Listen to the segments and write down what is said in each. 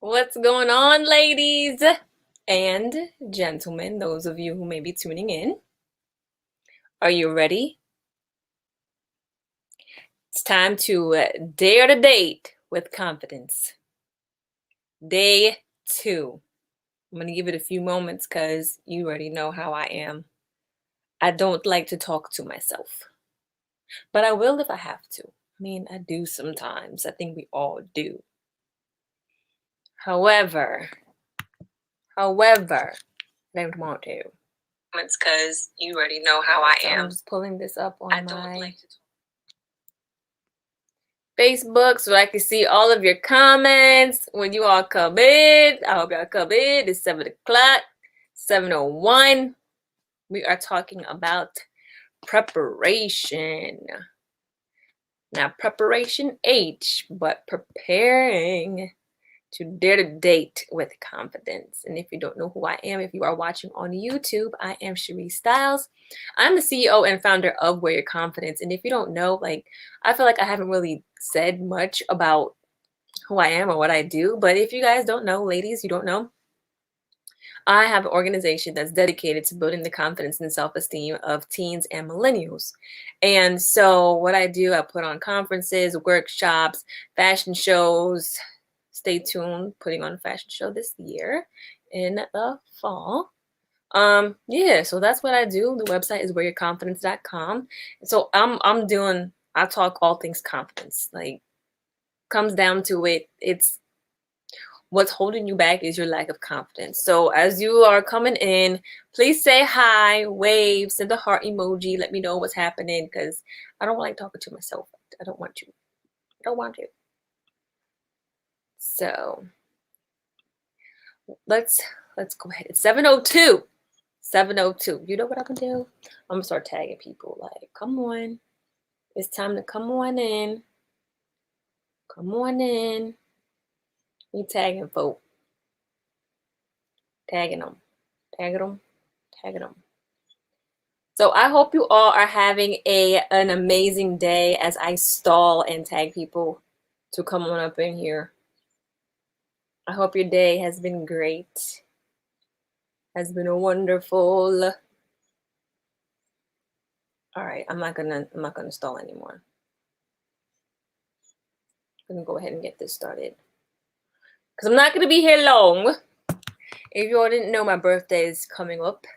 What's going on, ladies and gentlemen, those of you who may be tuning in? Are you ready? It's time to dare to date with confidence. Day 2. I'm going to give it a few moments because you already know how I am. I don't like to talk to myself, but I will if I have to. I do sometimes. I think we all do. However, I don't want to. It's because you already know how I am. I'm just pulling this up on my Facebook so I can see all of your comments when you all come in. I hope y'all come in. It's 7 o'clock, 7:01. We are talking about preparation. Now, preparation H, but preparing to dare to date with confidence. And if you don't know who I am, if you are watching on YouTube, I am Cherie Styles. I'm the CEO and founder of Wear Your Confidence. And if you don't know, I feel like I haven't really said much about who I am or what I do. But if you guys don't know, ladies, you don't know, I have an organization that's dedicated to building the confidence and self-esteem of teens and millennials. And so what I do, I put on conferences, workshops, fashion shows. Stay tuned, putting on a fashion show this year in the fall. Yeah, so that's what I do. The website is wearyourconfidence.com. So I talk all things confidence. Comes down to it, it's what's holding you back is your lack of confidence. So as you are coming in, please say hi, wave, send a heart emoji, let me know what's happening, because I don't like talking to myself. I don't want to. I don't want to. So let's go ahead. It's 7:02. 7:02. You know what I'm gonna do? I'm gonna start tagging people. Come on. It's time to come on in. Come on in. We tagging folk. Tagging them. Tagging them. Tagging them. So I hope you all are having an amazing day as I stall and tag people to come on up in here. I hope your day has been great. Has been wonderful. All right, I'm not gonna stall anymore. I'm gonna go ahead and get this started because I'm not gonna be here long. If you all didn't know, my birthday is coming up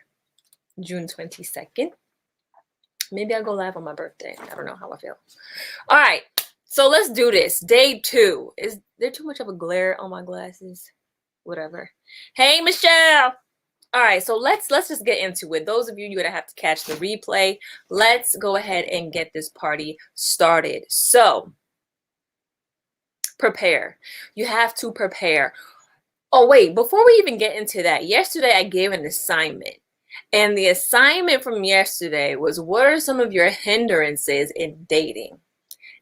June 22nd. Maybe I'll go live on my birthday. I don't know how I feel. All right, so let's do this. Day 2. Is there too much of a glare on my glasses? Whatever. Hey, Michelle. All right, so let's just get into it. Those of you, you're gonna have to catch the replay. Let's go ahead and get this party started. So prepare. You have to prepare. Oh, wait, before we even get into that, yesterday I gave an assignment. And the assignment from yesterday was, what are some of your hindrances in dating?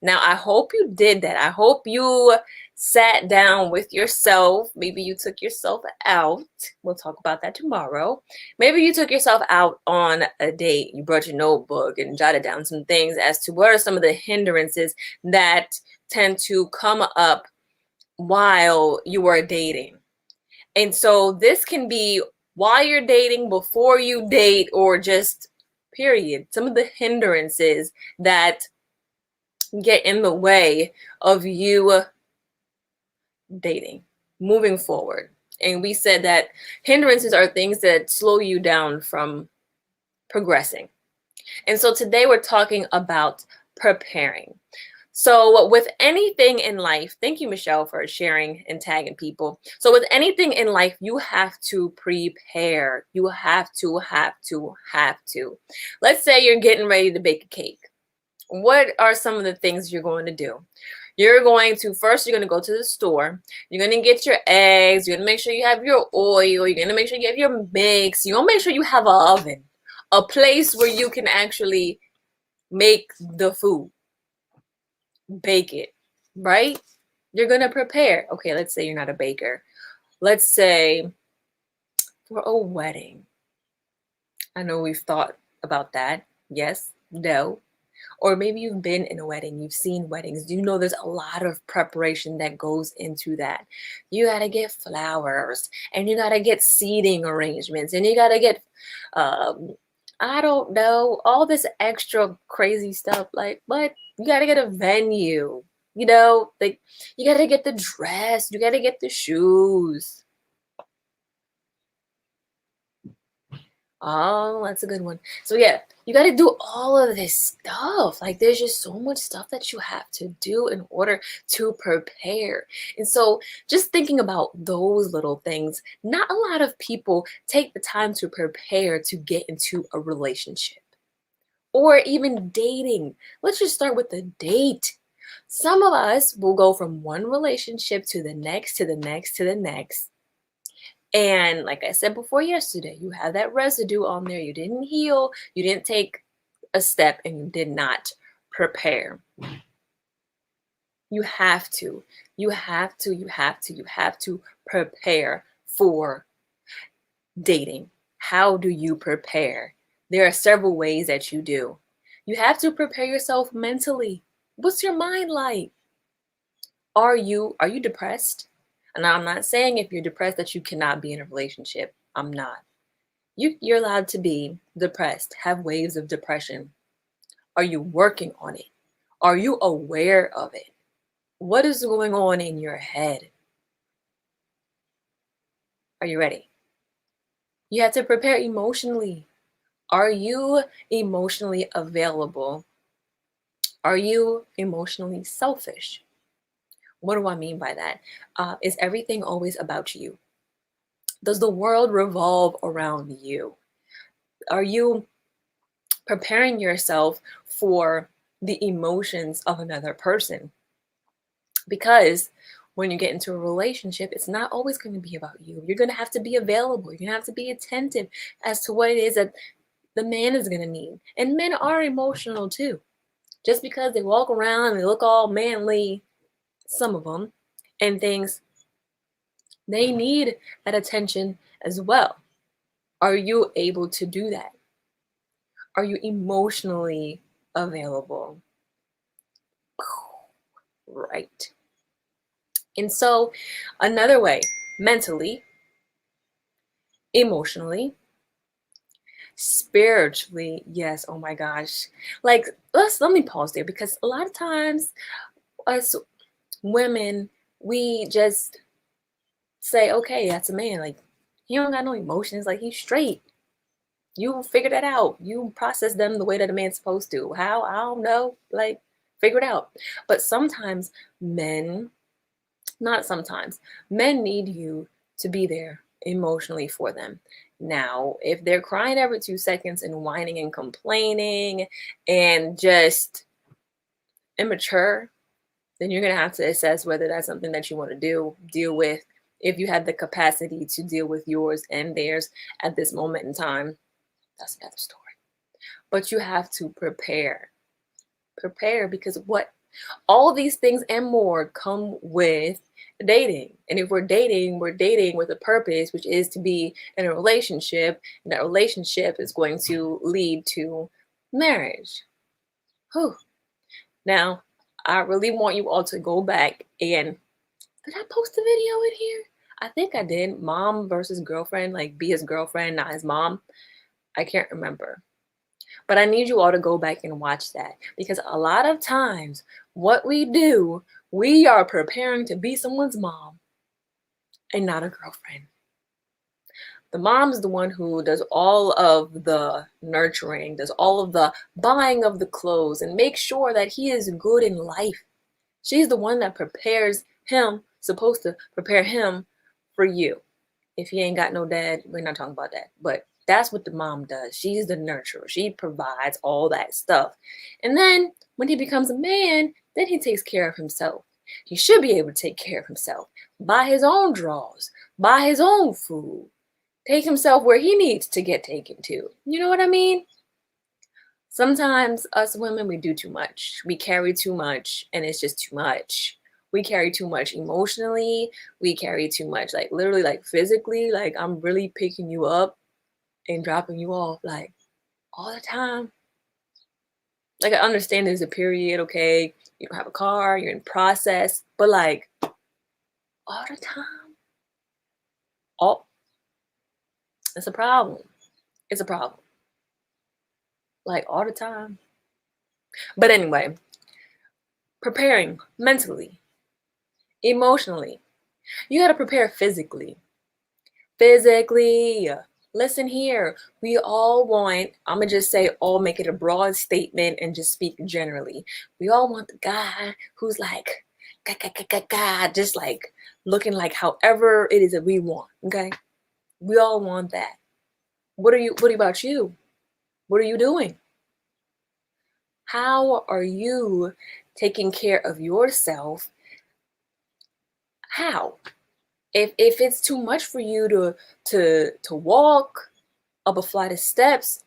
Now, I hope you did that. I hope you sat down with yourself. Maybe you took yourself out. We'll talk about that tomorrow. Maybe you took yourself out on a date. You brought your notebook and jotted down some things as to what are some of the hindrances that tend to come up while you are dating. And so this can be while you're dating, before you date, or just period. Some of the hindrances that get in the way of you dating, moving forward. And we said that hindrances are things that slow you down from progressing. And so today we're talking about preparing. So with anything in life, thank you, Michelle, for sharing and tagging people. So with anything in life, you have to prepare. You have to. Let's say you're getting ready to bake a cake. What are some of the things you're going to do? You're going to go to the store. You're going to get your eggs. You're going to make sure you have your oil. You're going to make sure you have your mix. You're going to make sure you have an oven, a place where you can actually make the food, bake it, right? You're going to prepare. Okay, let's say you're not a baker. Let's say for a wedding. I know we've thought about that. Yes, no. Or maybe you've been in a wedding, you've seen weddings. You know there's a lot of preparation that goes into that. You got to get flowers and you got to get seating arrangements and you got to get, um, I don't know, all this extra crazy stuff. Like, but you got to get a venue, like you got to get the dress, you got to get the shoes. Oh, that's a good one. So yeah, you got to do all of this stuff. Like there's just so much stuff that you have to do in order to prepare. And so just thinking about those little things, not a lot of people take the time to prepare to get into a relationship or even dating. Let's just start with the date. Some of us will go from one relationship to the next, to the next, to the next. And like I said before yesterday, you have that residue on there. You didn't heal, you didn't take a step, and you did not prepare. You have to, you have to, you have to, you have to prepare for dating. How do you prepare? There are several ways that you do. You have to prepare yourself mentally. What's your mind like? Are you depressed? And I'm not saying if you're depressed that you cannot be in a relationship. I'm not. You're allowed to be depressed, have waves of depression. Are you working on it? Are you aware of it? What is going on in your head? Are you ready? You have to prepare emotionally. Are you emotionally available? Are you emotionally selfish? What do I mean by that? Is everything always about you? Does the world revolve around you? Are you preparing yourself for the emotions of another person? Because when you get into a relationship, it's not always going to be about you. You're going to have to be available. You're going to have to be attentive as to what it is that the man is going to need. And men are emotional too. Just because they walk around and they look all manly, some of them, and things, they need that attention as well. Are you able to do that? Are you emotionally available? Right. And so, another way, mentally, emotionally, spiritually, yes, oh my gosh. Like, let me pause there because a lot of times us women, we just say, okay, that's a man. Like, he don't got no emotions, like he's straight. You figure that out. You process them the way that a man's supposed to. How? I don't know. Like, figure it out. But sometimes men, not sometimes, men need you to be there emotionally for them. Now, if they're crying every 2 seconds and whining and complaining and just immature, then you're going to have to assess whether that's something that you want to deal with, if you have the capacity to deal with yours and theirs at this moment in time. That's another story. But you have to prepare. Prepare because what all these things and more come with dating. And if we're dating with a purpose, which is to be in a relationship, and that relationship is going to lead to marriage. Whew. Now, I really want you all to go back and did I post a video in here? I think I did. Mom versus girlfriend, like be his girlfriend, not his mom. I can't remember. But I need you all to go back and watch that because a lot of times what we do, we are preparing to be someone's mom and not a girlfriend. The mom is the one who does all of the nurturing, does all of the buying of the clothes and makes sure that he is good in life. She's the one that prepares him, supposed to prepare him for you. If he ain't got no dad, we're not talking about that. But that's what the mom does. She's the nurturer. She provides all that stuff. And then when he becomes a man, then he takes care of himself. He should be able to take care of himself, buy his own drawers, buy his own food, take himself where he needs to get taken to. You know what I mean? Sometimes us women, we do too much. We carry too much and it's just too much. We carry too much emotionally. We carry too much, like literally, like physically, like I'm really picking you up and dropping you off like all the time. Like, I understand there's a period, okay? You don't have a car, you're in process, but like all the time, all it's a problem. It's a problem. Like all the time. But anyway, preparing mentally, emotionally. You got to prepare physically. Physically. Listen here. We all want, I'm going to just say, all make it a broad statement and just speak generally. We all want the guy who's like, just like looking like however it is that we want. Okay. We all want that. What about you? What are you doing? How are you taking care of yourself? How? If it's too much for you to walk up a flight of steps,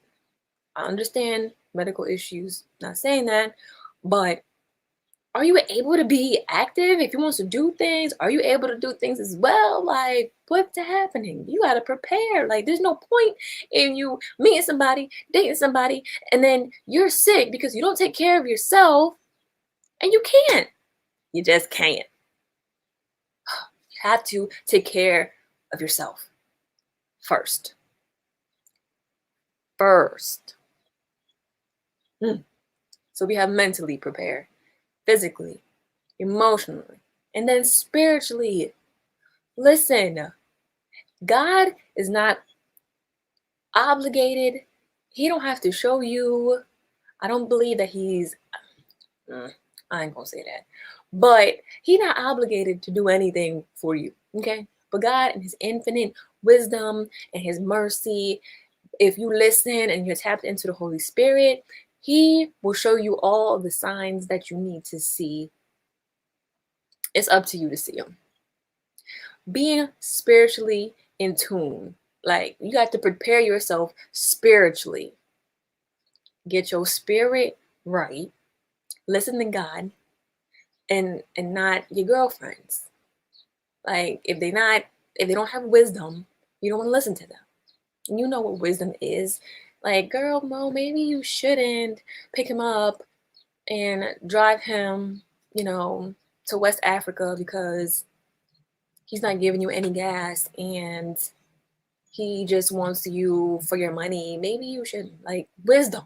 I understand medical issues, not saying that, but are you able to be active if you want to do things? Are you able to do things as well? Like, what's happening? You got to prepare. Like, there's no point in you meeting somebody, dating somebody, and then you're sick because you don't take care of yourself, and you can't. You just can't. You have to take care of yourself first. First. So we have mentally prepared, physically, emotionally, and then spiritually. Listen, God is not obligated. He don't have to show you. I don't believe that I ain't gonna say that. But he's not obligated to do anything for you. Okay? But God and his infinite wisdom and his mercy, if you listen and you're tapped into the Holy Spirit, he will show you all the signs that you need to see. It's up to you to see them. Being spiritually in tune. Like, you got to prepare yourself spiritually. Get your spirit right. Listen to God and not your girlfriends. Like, if they don't have wisdom, you don't want to listen to them. And you know what wisdom is. Like, girl, Mo, maybe you shouldn't pick him up and drive him, to West Africa because he's not giving you any gas and he just wants you for your money. Maybe you should, like, wisdom.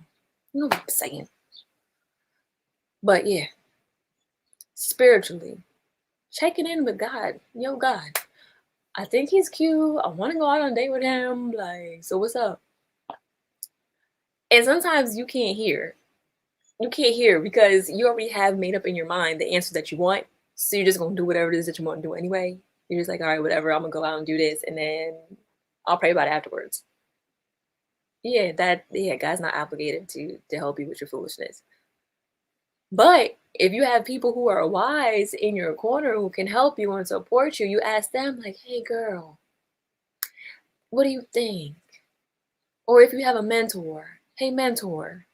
You know what I'm saying? But yeah, spiritually, checking in with God. Yo, God, I think he's cute. I want to go out on a date with him. Like, so what's up? And sometimes you can't hear. You can't hear because you already have made up in your mind the answer that you want. So you're just going to do whatever it is that you want to do anyway. You're just like, all right, whatever. I'm going to go out and do this. And then I'll pray about it afterwards. Yeah, God's not obligated to help you with your foolishness. But if you have people who are wise in your corner who can help you and support you, you ask them, like, hey, girl, what do you think? Or if you have a mentor, hey, mentor,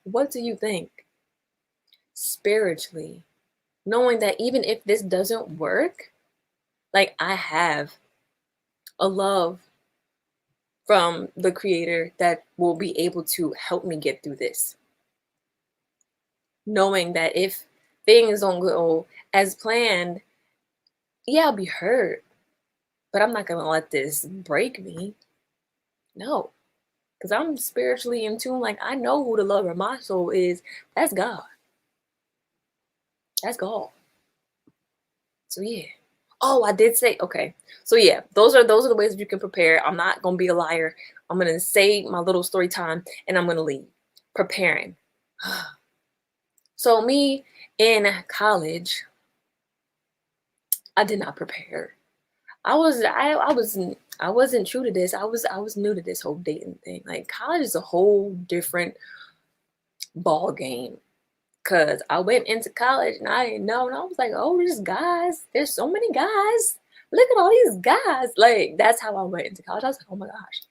what do you think? Spiritually, knowing that even if this doesn't work, like, I have a love from the creator that will be able to help me get through this. Knowing that if things don't go as planned, yeah, I'll be hurt, but I'm not going to let this break me. No, because I'm spiritually in tune. Like, I know who the lover of my soul is. That's God. That's God. So yeah. Oh, I did say, okay. So yeah, those are the ways that you can prepare. I'm not gonna be a liar. I'm gonna say my little story time and I'm gonna leave. Preparing. So me in college, I did not prepare. I wasn't true to this. I was new to this whole dating thing. Like, college is a whole different ball game. Cause I went into college and I didn't know, and I was like, oh, there's so many guys. Look at all these guys. Like, that's how I went into college. I was like, oh my gosh.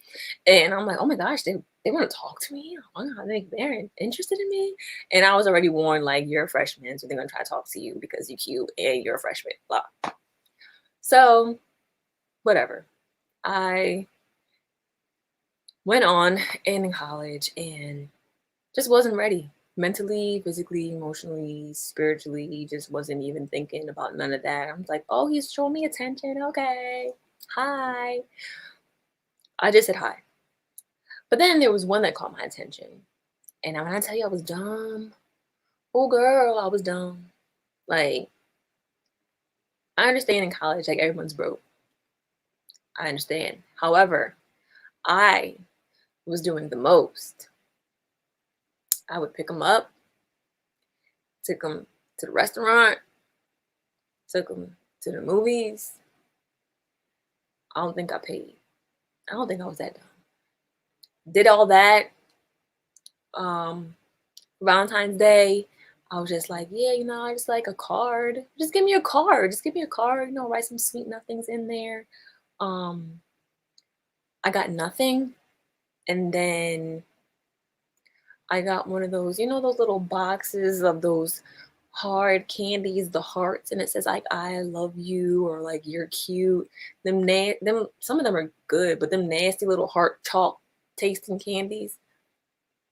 And I'm like, oh my gosh, they want to talk to me. Oh my God, they're interested in me. And I was already warned, like, you're a freshman, so they're gonna try to talk to you because you're cute and you're a freshman. Blah. So, whatever. I went on in college and just wasn't ready. Mentally, physically, emotionally, spiritually, just wasn't even thinking about none of that. I'm like, oh, he's showing me attention. Okay. Hi. I just said hi. But then there was one that caught my attention. And when I tell you I was dumb, oh girl, I was dumb. Like, I understand in college, like everyone's broke. I understand. However, I was doing the most. I would pick them up, took them to the restaurant, took them to the movies. I don't think I paid. I don't think I was that dumb. Did all that. Um, Valentine's Day, I was just like, yeah, I just like a card. Just give me a card. Just give me a card. Write some sweet nothings in there. Um, I got nothing, and then I got one of those, those little boxes of those hard candies, the hearts, and it says like I love you or like you're cute. Them some of them are good, but them nasty little heart chalk tasting candies.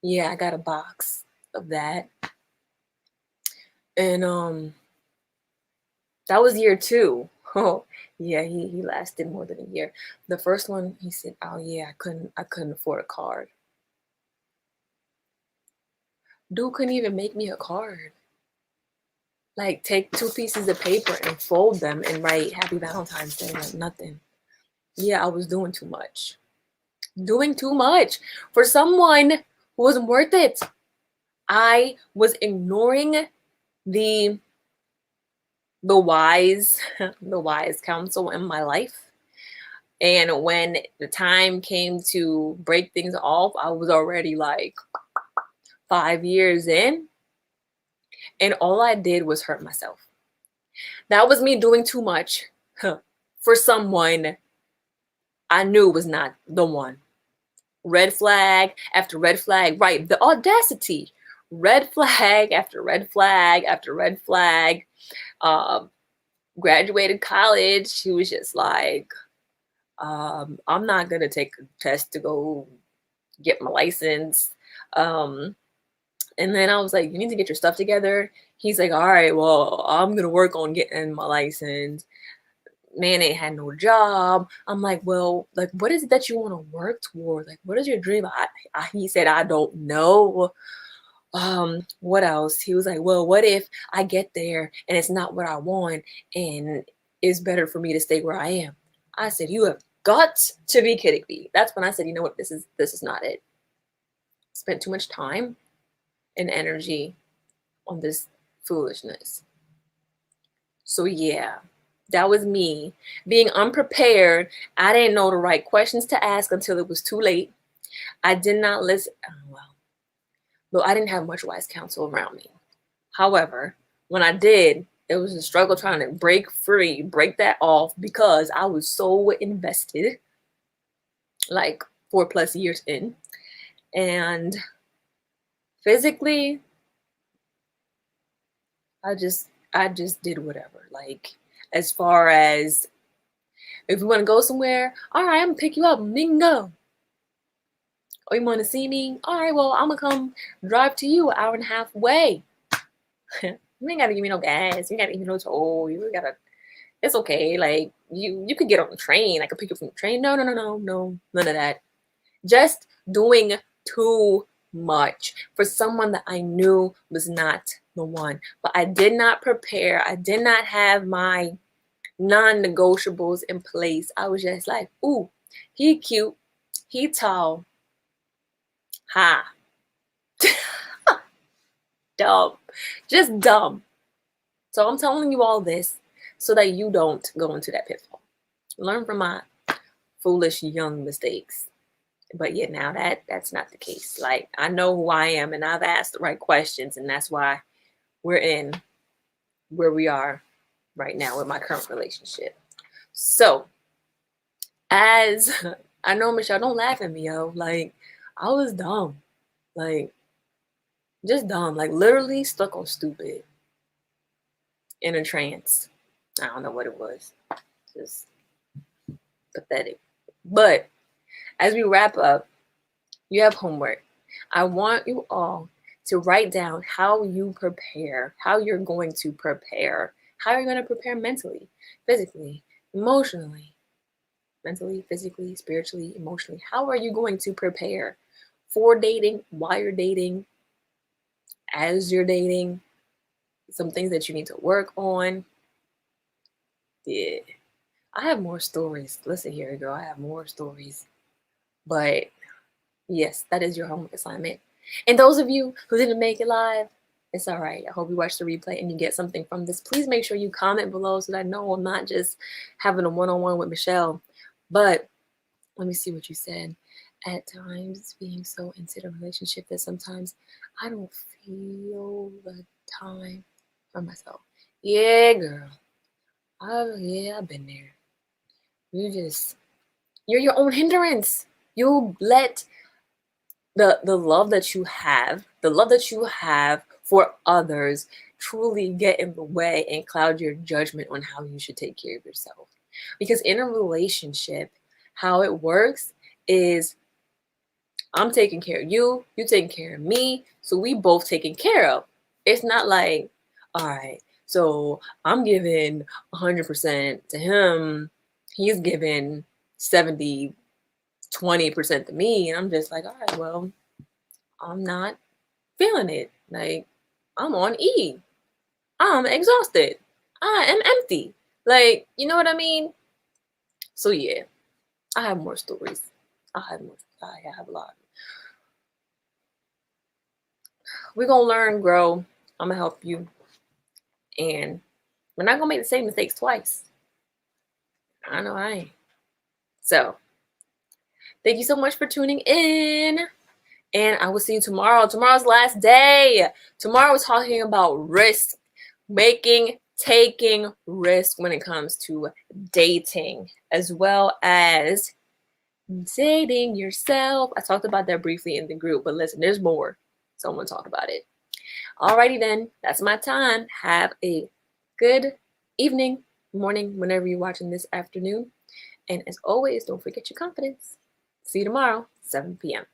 Yeah, I got a box of that. And that was year 2. Oh, yeah, he lasted more than a year. The first one, he said, "Oh yeah, I couldn't afford a card." Dude couldn't even make me a card. Like take 2 pieces of paper and fold them and write Happy Valentine's Day, like nothing. Yeah, I was doing too much. Doing too much for someone who wasn't worth it. I was ignoring the wise the wise counsel in my life. And when the time came to break things off, I was already like 5 years in, and all I did was hurt myself. That was me doing too much for someone I knew was not the one. Red flag after red flag, right? The audacity. Red flag after red flag after red flag. Graduated college. She was just like, I'm not going to take a test to go get my license. And then I was like, you need to get your stuff together. He's like, all right, well, I'm going to work on getting my license. Man ain't had no job. I'm like, well, like, what is it that you want to work toward? Like, what is your dream? He said, I don't know. What else? He was like, well, what if I get there and it's not what I want and it's better for me to stay where I am? I said, you have got to be kidding me. That's when I said, you know what? This is not it. Spent too much time and energy on this foolishness. So yeah, that was me being unprepared. I didn't know the right questions to ask until it was too late. I did not listen. Well, though I didn't have much wise counsel around me. However, when I did, it was a struggle trying to break that off because I was so invested, like 4+ years in. And physically, I just did whatever. Like, as far as if you want to go somewhere, all right, I'm gonna pick you up, mingo. Or you want to see me? All right, well, I'm gonna come drive to you an hour and a half away. You ain't gotta give me no gas. You ain't gotta give me no toll. You gotta. It's okay. Like you could get on the train. I could pick you up from the train. No, none of that. Just doing too much for someone that I knew was not the one. But I did not prepare. I did not have my non-negotiables in place. I was just like, ooh, he cute, he tall. Ha. Dumb. Just dumb. So I'm telling you all this so that you don't go into that pitfall. Learn from my foolish young mistakes. But yet now that's not the case. Like, I know who I am and I've asked the right questions, and that's why we're in where we are right now with my current relationship. So, as I know, Michelle, don't laugh at me, yo. Like, I was dumb. Like, just dumb. Like, literally stuck on stupid. In a trance. I don't know what it was. Just pathetic. But as we wrap up, you have homework. I want you all to write down how you prepare, how you're going to prepare, how you're going to prepare mentally, physically, emotionally, mentally, physically, spiritually, emotionally. How are you going to prepare for dating, while you're dating, as you're dating, some things that you need to work on? Yeah. I have more stories. Listen here, girl. I have more stories. But yes, that is your homework assignment. And those of you who didn't make it live, it's all right. I hope you watch the replay and you get something from this. Please make sure you comment below so that I know I'm not just having a one-on-one with Michelle. But let me see what you said. At times, being so into the relationship that sometimes I don't feel the time for myself. Yeah, girl. I've been there. You're your own hindrance. You let the love that you have, the love that you have for others truly get in the way and cloud your judgment on how you should take care of yourself. Because in a relationship, how it works is I'm taking care of you, you taking care of me, so we both taken care of. It's not like, all right, so I'm giving 100% to him, he's giving 70, 20% to me, and I'm just like, all right, well, I'm not feeling it. Like, I'm on E. I'm exhausted. I am empty. Like, you know what I mean? So yeah, I have more stories. I have a lot. We're gonna learn, grow. I'm gonna help you. And we're not gonna make the same mistakes twice. I know I ain't. So thank you so much for tuning in. And I will see you tomorrow. Tomorrow's last day. Tomorrow we're talking about risk. Taking risk when it comes to dating, as well as dating yourself. I talked about that briefly in the group, but listen, there's more. So I'm gonna talk about it. Alrighty then, that's my time. Have a good evening, morning, whenever you're watching this afternoon. And as always, don't forget your confidence. See you tomorrow, 7 p.m.